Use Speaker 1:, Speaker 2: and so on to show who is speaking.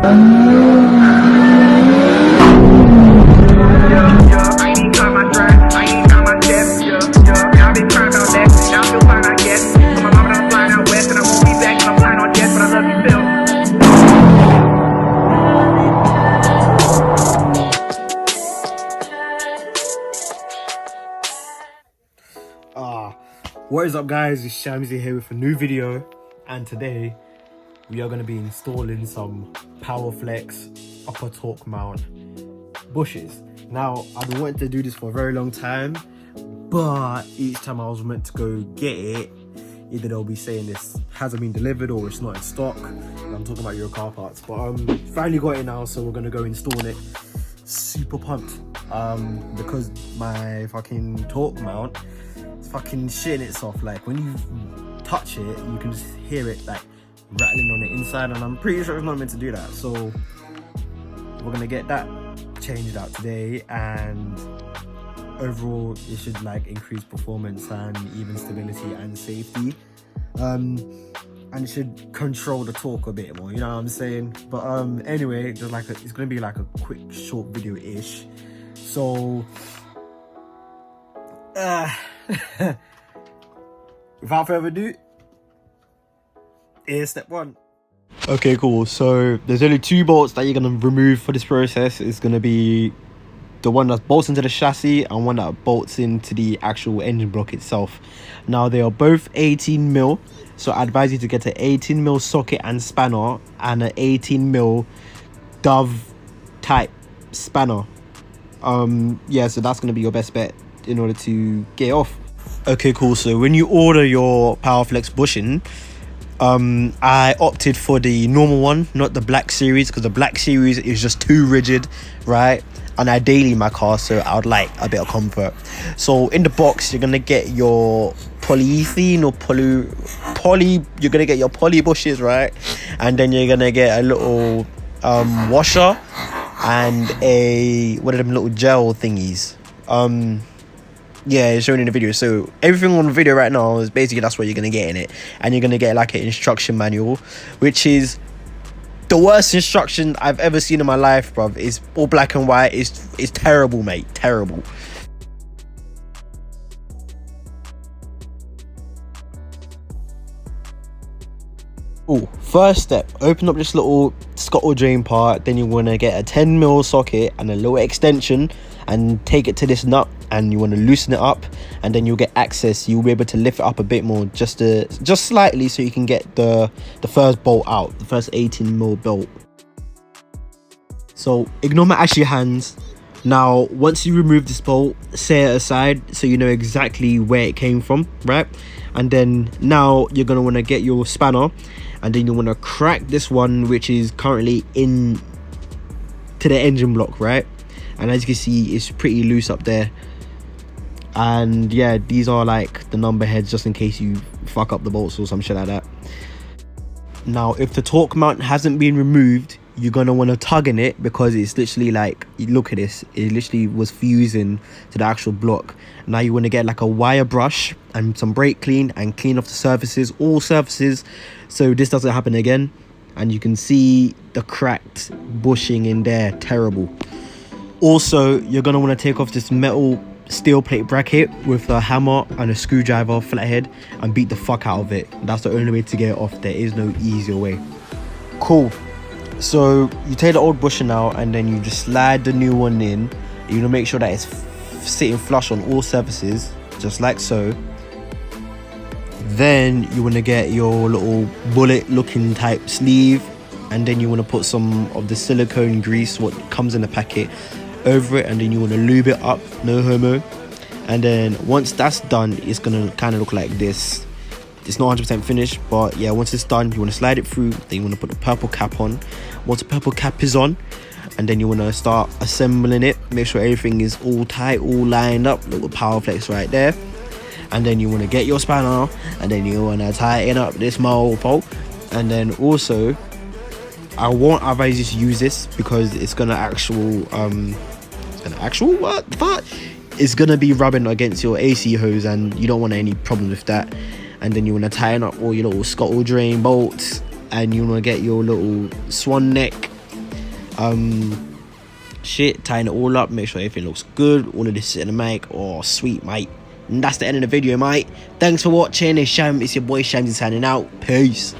Speaker 1: What is up, guys? It's Shamsi here with a new video, and today we are going to be installing some PowerFlex upper torque mount bushes. Now, I've been wanting to do this for a very long time, but each time I was meant to go get it, either they'll be saying this hasn't been delivered or it's not in stock. I'm talking about your car parts, but finally got it now, so we're going to go install it. Super pumped because my fucking torque mount fucking shitting itself. Like, when you touch it, you can just hear it like rattling on the inside, and I'm pretty sure it's not meant to do that. So we're gonna get that changed out today, and overall it should like increase performance and even stability and safety, and it should control the torque a bit more, you know what I'm saying? But anyway, there's like it's gonna be like a quick short video-ish, so without further ado, here's step one. Okay, cool. So there's only two bolts that you're gonna remove for this process. It's gonna be the one that bolts into the chassis and one that bolts into the actual engine block itself. Now, they are both 18mm, so I advise you to get an 18mm socket and spanner and an 18mm dove type spanner. Yeah, so that's gonna be your best bet in order to get off. Okay, cool. So when you order your PowerFlex bushing, I opted for the normal one, not the black series, because the black series is just too rigid, right? And I daily my car, so I would like a bit of comfort. So in the box, you're gonna get your polyethylene or poly. You're gonna get your poly bushes, right? And then you're gonna get a little washer and a one of them little gel thingies. Yeah, it's shown in the video. So everything on the video right now is basically that's what you're gonna get in it, and you're gonna get like an instruction manual, which is the worst instruction I've ever seen in my life, bruv. It's all black and white. It's terrible, mate. Terrible. Oh, first step, open up this little scuttle drain part. Then you want to get a 10mm socket and a little extension and take it to this nut, and you want to loosen it up, and then you'll get access. You'll be able to lift it up a bit more, just slightly, so you can get the first bolt out, the first 18mm bolt. So ignore my ashy hands. Now, once you remove this bolt, set it aside so you know exactly where it came from, right? And then now you're gonna want to get your spanner, and then you want to crack this one, which is currently in to the engine block, right? And as you can see, it's pretty loose up there. And yeah, these are like the number heads, just in case you fuck up the bolts or some shit like that. Now, if the torque mount hasn't been removed, you're gonna want to tug in it, because it's literally like, look at this, it literally was fusing to the actual block. Now you want to get like a wire brush and some brake clean and clean off the surfaces, all surfaces, so this doesn't happen again. And you can see the cracked bushing in there, terrible. Also, you're gonna want to take off this metal steel plate bracket with a hammer and a screwdriver flathead and beat the fuck out of it. That's the only way to get it off. There is no easier way. Cool. So you take the old bushing out, and then you just slide the new one in. You want to make sure that it's sitting flush on all surfaces, just like so. Then you want to get your little bullet looking type sleeve, and then you want to put some of the silicone grease, what comes in the packet, over it, and then you want to lube it up, no homo. And then once that's done, it's gonna kind of look like this. It's not 100% finished, but yeah, once it's done, you want to slide it through. Then you want to put the purple cap on. Once the purple cap is on, and then you want to start assembling it, make sure everything is all tight, all lined up, little PowerFlex right there. And then you want to get your spanner, and then you want to tighten up this mofo. And then also, I won't advise you to use this, because it's gonna it's gonna be rubbing against your AC hose, and you don't want any problem with that. And then you want to tighten up all your little scuttle drain bolts, and you want to get your little swan neck Shit, tying it all up, make sure everything looks good. All of this cinematic. Oh, sweet, mate. And that's the end of the video, mate. Thanks for watching. It's your boy Shams signing out. Peace.